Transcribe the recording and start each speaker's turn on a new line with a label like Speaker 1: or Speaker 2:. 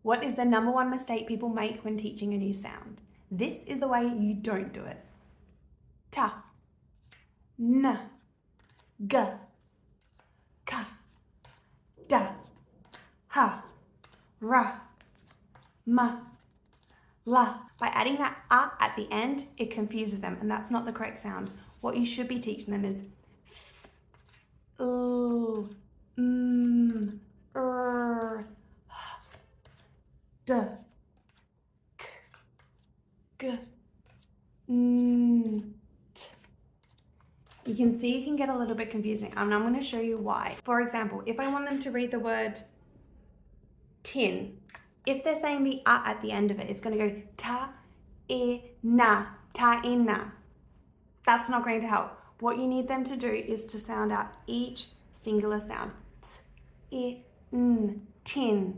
Speaker 1: What is the number one mistake people make when teaching a new sound? This is the way you don't do it. Ta, n, g, ka, da, ha, ra, ma, la. By adding that at the end, it confuses them, and that's not the correct sound. What you should be teaching them is l, d, k, g, t. You can see it can get a little bit confusing, and I'm going to show you why. For example, if I want them to read the word tin, if they're saying the at the end of it, it's going to go ta, na, ta, na. That's not going to help. What you need them to do is to sound out each singular sound. T, tin.